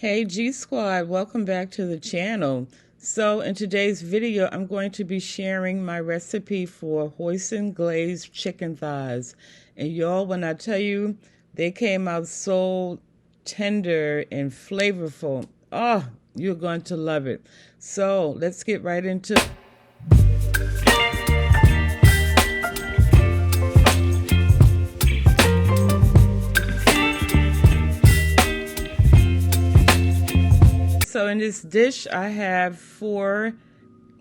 Hey G Squad, welcome back to the channel. So in today's video, I'm going to be sharing my recipe for Hoisin Glaze chicken thighs. And y'all, when I tell you, they came out so tender and flavorful. Oh, you're going to love it. So let's get right into it. So in this dish, I have 4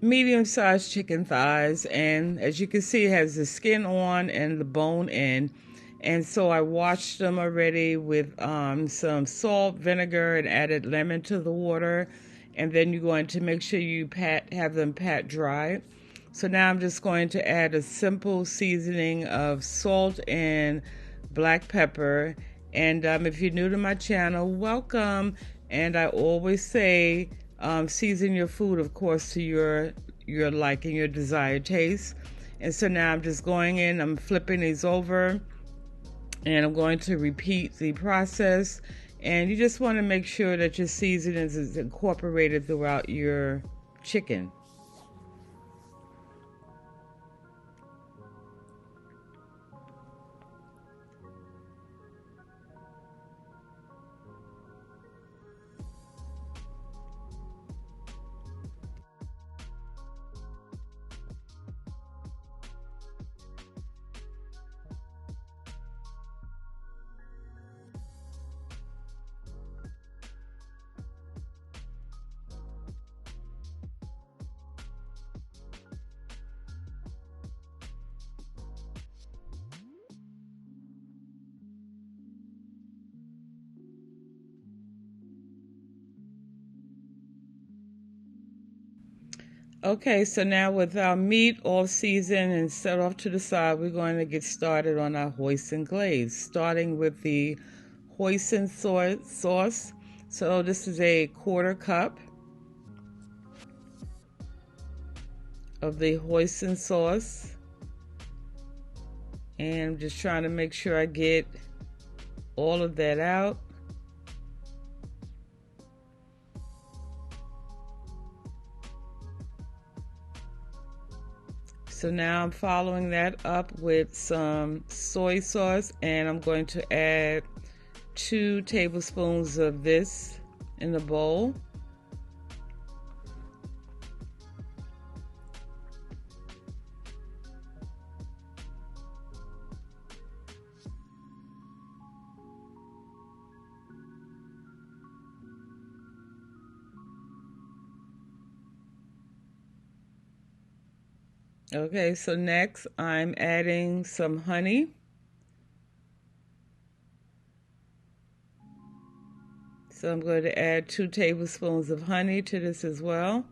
medium-sized chicken thighs, and as you can see, it has the skin on and the bone in. And so I washed them already with some salt, vinegar, and added lemon to the water. And then you're going to make sure you have them pat dry. So now I'm just going to add a simple seasoning of salt and black pepper. And if you're new to my channel, welcome. And I always say, season your food, of course, to your liking, your desired taste. And so now I'm just going in, I'm flipping these over, and I'm going to repeat the process. And you just want to make sure that your seasonings is incorporated throughout your chicken. Okay, so now with our meat all seasoned and set off to the side, we're going to get started on our hoisin glaze, starting with the hoisin sauce. So this is a 1/4 cup of the hoisin sauce. And I'm just trying to make sure I get all of that out. So now I'm following that up with some soy sauce, and I'm going to add 2 tablespoons of this in the bowl. Okay, so next I'm adding some honey. So I'm going to add 2 tablespoons of honey to this as well.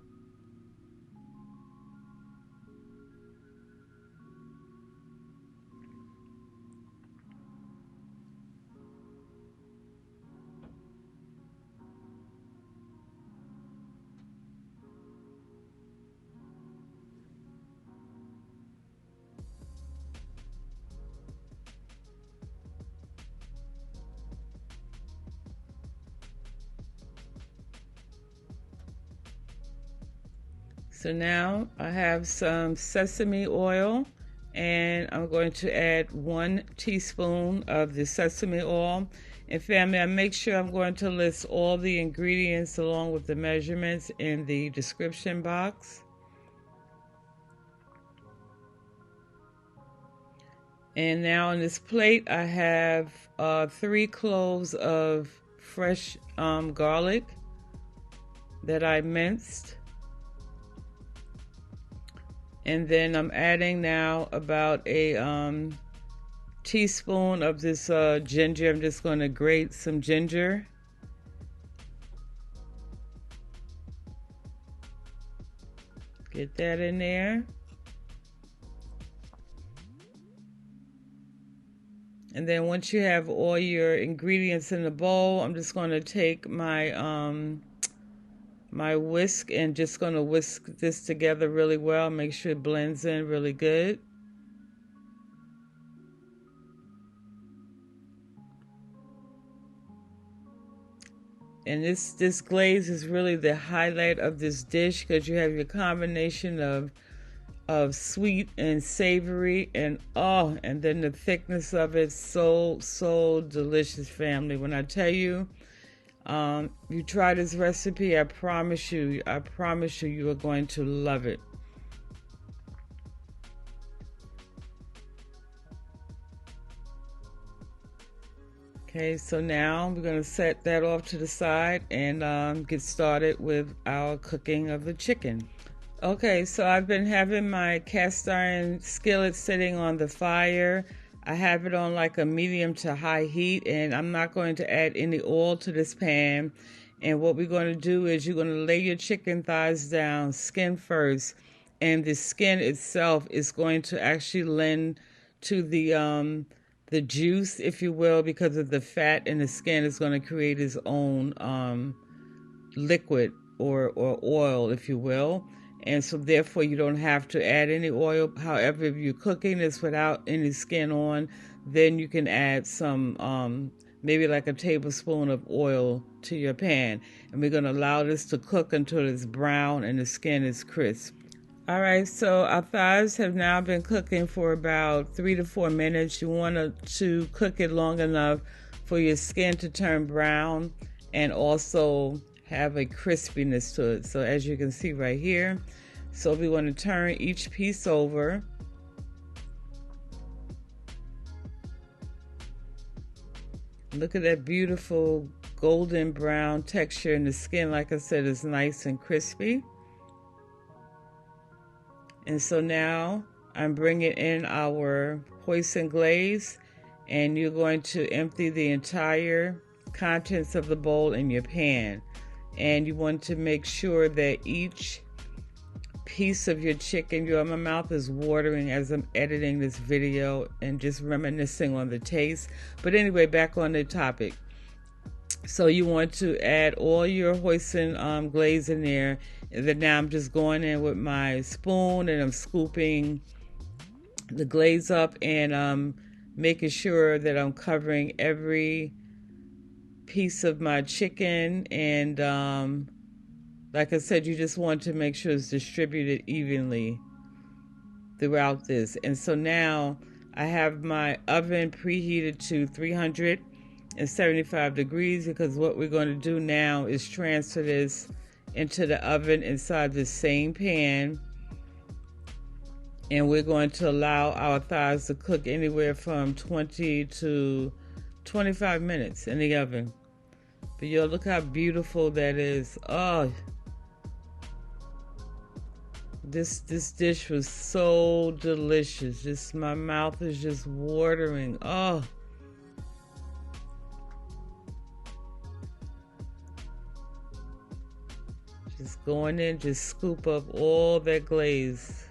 So now I have some sesame oil, and I'm going to add 1 teaspoon of the sesame oil. And family, I make sure I'm going to list all the ingredients along with the measurements in the description box. And now on this plate, I have 3 cloves of fresh garlic that I minced. And then I'm adding now about a teaspoon of this ginger. I'm just going to grate some ginger. Get that in there. And then once you have all your ingredients in the bowl, I'm just going to take my my whisk and just going to whisk this together really well. Make sure it blends in really good. And this glaze is really the highlight of this dish because you have your combination of sweet and savory, and and then the thickness of it, so delicious, family. When I tell you, you try this recipe, I promise you are going to love it. Okay, so now we're going to set that off to the side and get started with our cooking of the chicken. Okay, so I've been having my cast iron skillet sitting on the fire. I have it on like a medium to high heat, and I'm not going to add any oil to this pan. And what we're going to do is you're going to lay your chicken thighs down, skin first, and the skin itself is going to actually lend to the juice, if you will, because of the fat in the skin is going to create its own liquid or oil, if you will. And so therefore you don't have to add any oil. However, if you're cooking this without any skin on, then you can add some maybe like a tablespoon of oil to your pan. And we're going to allow this to cook until it's brown and the skin is crisp. All right, so our thighs have now been cooking for about 3 to 4 minutes. You want to cook it long enough for your skin to turn brown and also have a crispiness to it. So as you can see right here, so we want to turn each piece over. Look at that beautiful golden brown texture, and the skin, like I said, is nice and crispy. And so now I'm bringing in our Hoisin Glaze, and you're going to empty the entire contents of the bowl in your pan. And you want to make sure that each piece of your chicken, my mouth is watering as I'm editing this video and just reminiscing on the taste. But anyway, back on the topic. So you want to add all your Hoisin glaze in there. And then now I'm just going in with my spoon and I'm scooping the glaze up and making sure that I'm covering every piece of my chicken. And like I said, you just want to make sure it's distributed evenly throughout this. And so now I have my oven preheated to 375 degrees because what we're going to do now is transfer this into the oven inside the same pan, and we're going to allow our thighs to cook anywhere from 20 to 25 minutes in the oven. But yo, look how beautiful that is. Oh, this dish was so delicious. Just my mouth is just watering. Oh, just going in, just scoop up all that glaze.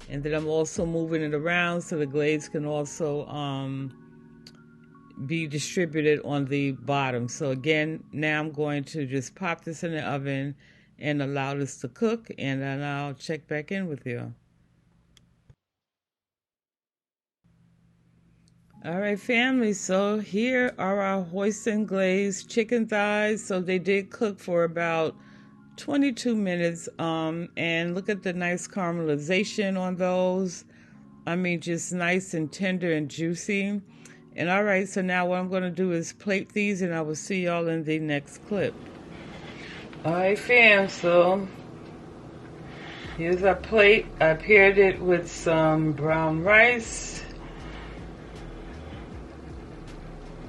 And then I'm also moving it around so the glaze can also be distributed on the bottom. So again, now I'm going to just pop this in the oven and allow this to cook, and then I'll check back in with you. All right, family, so here are our Hoisin Glaze chicken thighs. So they did cook for about 22 minutes, and look at the nice caramelization on those. I mean, just nice and tender and juicy. And all right, so now what I'm going to do is plate these, and I will see y'all in the next clip. All right, fam, so here's our plate. I paired it with some brown rice.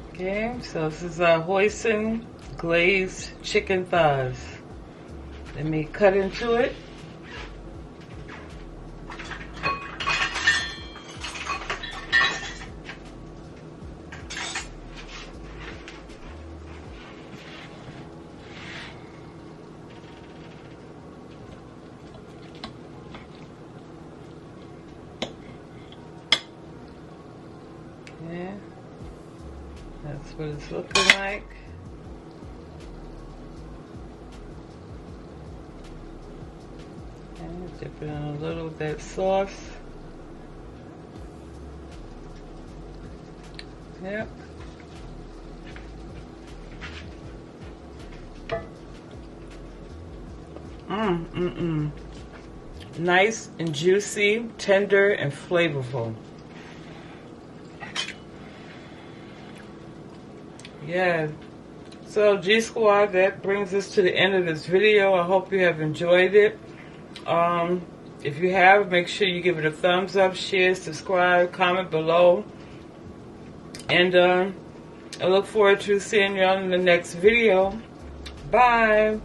Okay, so this is our Hoisin Glaze chicken thighs. Let me cut into it. Yeah. That's what it's looking like. And dip it in a little of that sauce. Yep. Nice and juicy, tender and flavorful. Yeah. So G Squad, that brings us to the end of this video. I hope you have enjoyed it. If you have, make sure you give it a thumbs up, share, subscribe, comment below. And I look forward to seeing you on the next video. Bye.